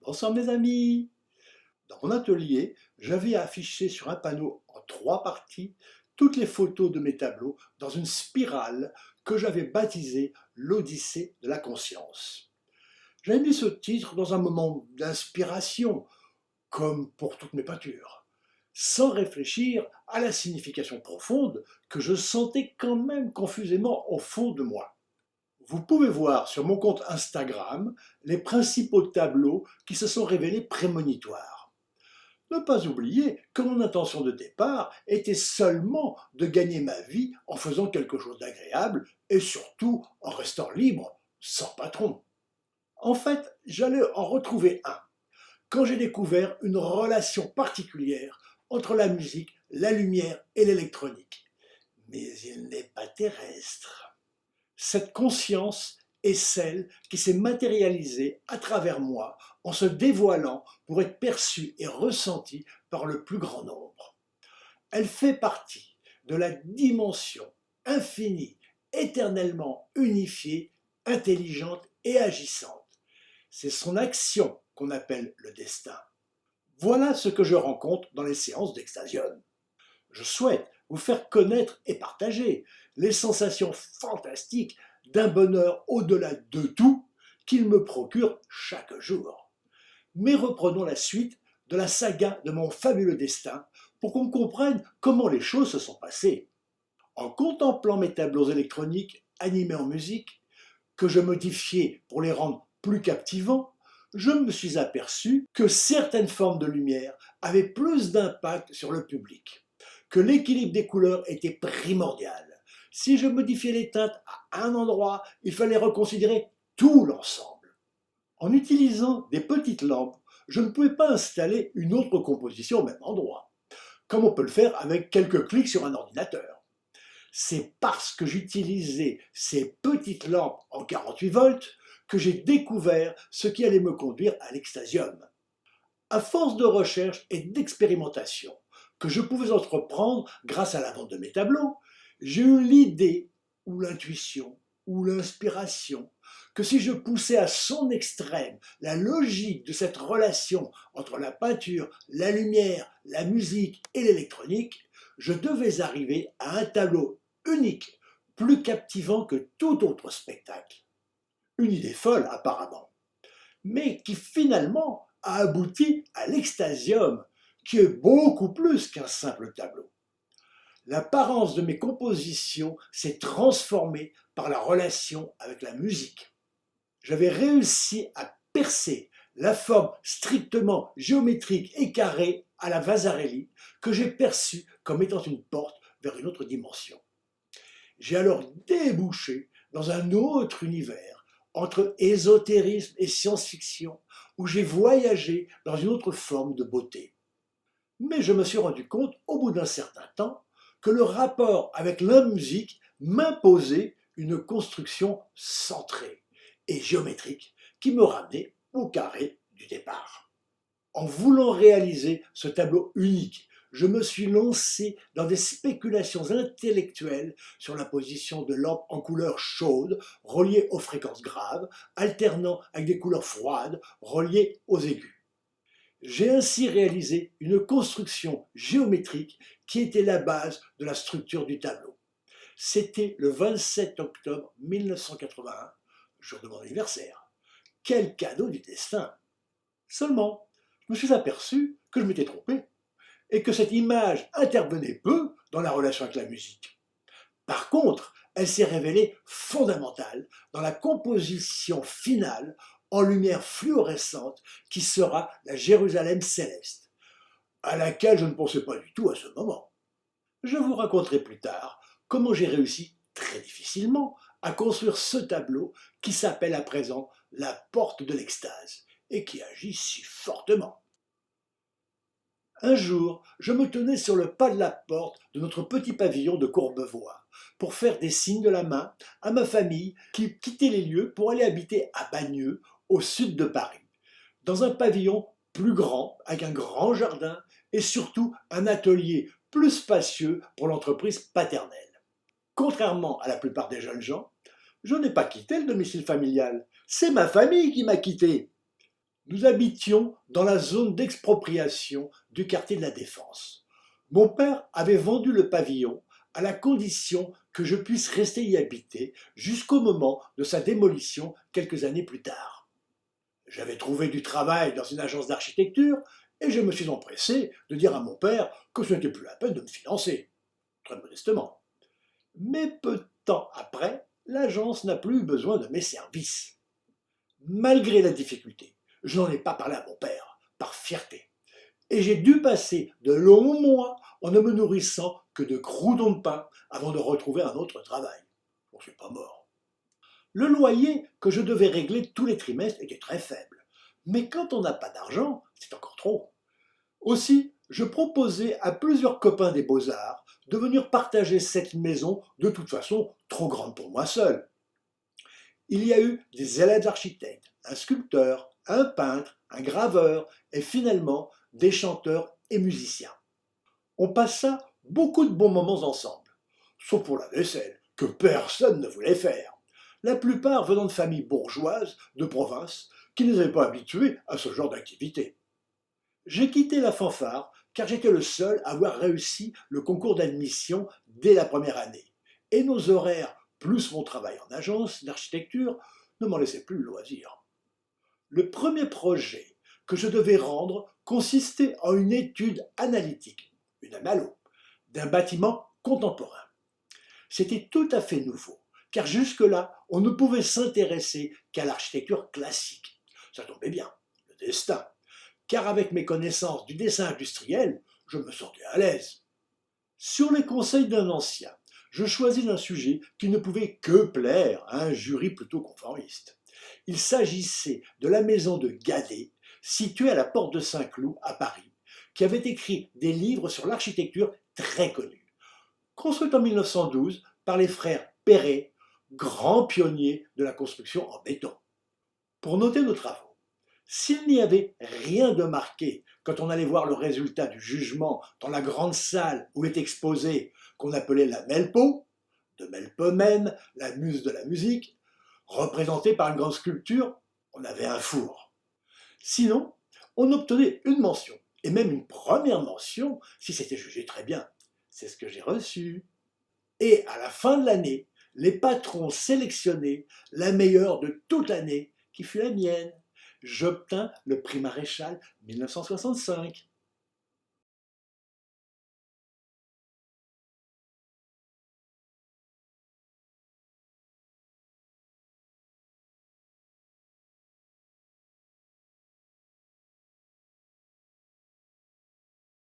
Bonsoir mes amis. Dans mon atelier, j'avais affiché sur un panneau en 3 parties toutes les photos de mes tableaux dans une spirale que j'avais baptisée l'Odyssée de la conscience. J'avais mis ce titre dans un moment d'inspiration, comme pour toutes mes peintures, sans réfléchir à la signification profonde que je sentais quand même confusément au fond de moi. Vous pouvez voir sur mon compte Instagram les principaux tableaux qui se sont révélés prémonitoires. Ne pas oublier que mon intention de départ était seulement de gagner ma vie en faisant quelque chose d'agréable et surtout en restant libre, sans patron. En fait, j'allais en retrouver un quand j'ai découvert une relation particulière entre la musique, la lumière et l'électronique. Mais il n'est pas terrestre. Cette conscience est celle qui s'est matérialisée à travers moi en se dévoilant pour être perçue et ressentie par le plus grand nombre. Elle fait partie de la dimension infinie, éternellement unifiée, intelligente et agissante. C'est son action qu'on appelle le destin. Voilà ce que je rencontre dans les séances d'Extasium. Je souhaite vous faire connaître et partager les sensations fantastiques d'un bonheur au-delà de tout qu'il me procure chaque jour. Mais reprenons la suite de la saga de mon fabuleux destin pour qu'on comprenne comment les choses se sont passées. En contemplant mes tableaux électroniques animés en musique, que je modifiais pour les rendre plus captivants, je me suis aperçu que certaines formes de lumière avaient plus d'impact sur le public, que l'équilibre des couleurs était primordial. Si je modifiais les teintes à un endroit, il fallait reconsidérer tout l'ensemble. En utilisant des petites lampes, je ne pouvais pas installer une autre composition au même endroit, comme on peut le faire avec quelques clics sur un ordinateur. C'est parce que j'utilisais ces petites lampes en 48 volts que j'ai découvert ce qui allait me conduire à l'extasium. À force de recherche et d'expérimentation que je pouvais entreprendre grâce à la vente de mes tableaux, j'ai eu l'idée, ou l'intuition, ou l'inspiration, que si je poussais à son extrême la logique de cette relation entre la peinture, la lumière, la musique et l'électronique, je devais arriver à un tableau unique, plus captivant que tout autre spectacle. Une idée folle apparemment, mais qui finalement a abouti à l'extasium, qui est beaucoup plus qu'un simple tableau. L'apparence de mes compositions s'est transformée par la relation avec la musique. J'avais réussi à percer la forme strictement géométrique et carrée à la Vasarely que j'ai perçue comme étant une porte vers une autre dimension. J'ai alors débouché dans un autre univers, entre ésotérisme et science-fiction, où j'ai voyagé dans une autre forme de beauté. Mais je me suis rendu compte, au bout d'un certain temps, que le rapport avec la musique m'imposait une construction centrée et géométrique qui me ramenait au carré du départ. En voulant réaliser ce tableau unique, je me suis lancé dans des spéculations intellectuelles sur la position de lampes en couleurs chaudes reliées aux fréquences graves, alternant avec des couleurs froides reliées aux aigus. J'ai ainsi réalisé une construction géométrique qui était la base de la structure du tableau. C'était le 27 octobre 1981, jour de mon anniversaire. Quel cadeau du destin! Seulement, je me suis aperçu que je m'étais trompé et que cette image intervenait peu dans la relation avec la musique. Par contre, elle s'est révélée fondamentale dans la composition finale en lumière fluorescente qui sera la Jérusalem céleste, à laquelle je ne pensais pas du tout à ce moment. Je vous raconterai plus tard comment j'ai réussi, très difficilement, à construire ce tableau qui s'appelle à présent la porte de l'extase et qui agit si fortement. Un jour, je me tenais sur le pas de la porte de notre petit pavillon de Courbevoie pour faire des signes de la main à ma famille qui quittait les lieux pour aller habiter à Bagneux, au sud de Paris, dans un pavillon plus grand, avec un grand jardin et surtout un atelier plus spacieux pour l'entreprise paternelle. Contrairement à la plupart des jeunes gens, je n'ai pas quitté le domicile familial, c'est ma famille qui m'a quitté. Nous habitions dans la zone d'expropriation du quartier de la Défense. Mon père avait vendu le pavillon à la condition que je puisse rester y habiter jusqu'au moment de sa démolition quelques années plus tard. J'avais trouvé du travail dans une agence d'architecture et je me suis empressé de dire à mon père que ce n'était plus la peine de me financer, très modestement. Mais peu de temps après, l'agence n'a plus eu besoin de mes services. Malgré la difficulté, je n'en ai pas parlé à mon père, par fierté. Et j'ai dû passer de longs mois en ne me nourrissant que de croûtons de pain avant de retrouver un autre travail. Bon, c'est pas mort. Le loyer que je devais régler tous les trimestres était très faible. Mais quand on n'a pas d'argent, c'est encore trop. Aussi, je proposais à plusieurs copains des beaux-arts de venir partager cette maison, de toute façon trop grande pour moi seul. Il y a eu des élèves d'architectes, un sculpteur, un peintre, un graveur et finalement des chanteurs et musiciens. On passa beaucoup de bons moments ensemble, sauf pour la vaisselle, que personne ne voulait faire. La plupart venant de familles bourgeoises de province qui ne n'étaient pas habituées à ce genre d'activité. J'ai quitté la fanfare car j'étais le seul à avoir réussi le concours d'admission dès la première année. Et nos horaires, plus mon travail en agence d'architecture, ne m'en laissaient plus le loisir. Le premier projet que je devais rendre consistait en une étude analytique, une amalo, d'un bâtiment contemporain. C'était tout à fait nouveau, car jusque-là, on ne pouvait s'intéresser qu'à l'architecture classique. Ça tombait bien, le destin, car avec mes connaissances du dessin industriel, je me sentais à l'aise. Sur les conseils d'un ancien, je choisis un sujet qui ne pouvait que plaire à un jury plutôt conformiste. Il s'agissait de la maison de Guadet, située à la porte de Saint-Cloud à Paris, qui avait écrit des livres sur l'architecture très connus. Construite en 1912 par les frères Perret, grands pionniers de la construction en béton. Pour noter nos travaux, s'il n'y avait rien de marqué quand on allait voir le résultat du jugement dans la grande salle où est exposé, qu'on appelait la Melpo, de Melpomène, la muse de la musique, représentée par une grande sculpture, on avait un four. Sinon, on obtenait une mention, et même une première mention si c'était jugé très bien. C'est ce que j'ai reçu. Et à la fin de l'année, les patrons sélectionnaient la meilleure de toute l'année, qui fut la mienne. J'obtins le prix Maréchal 1965.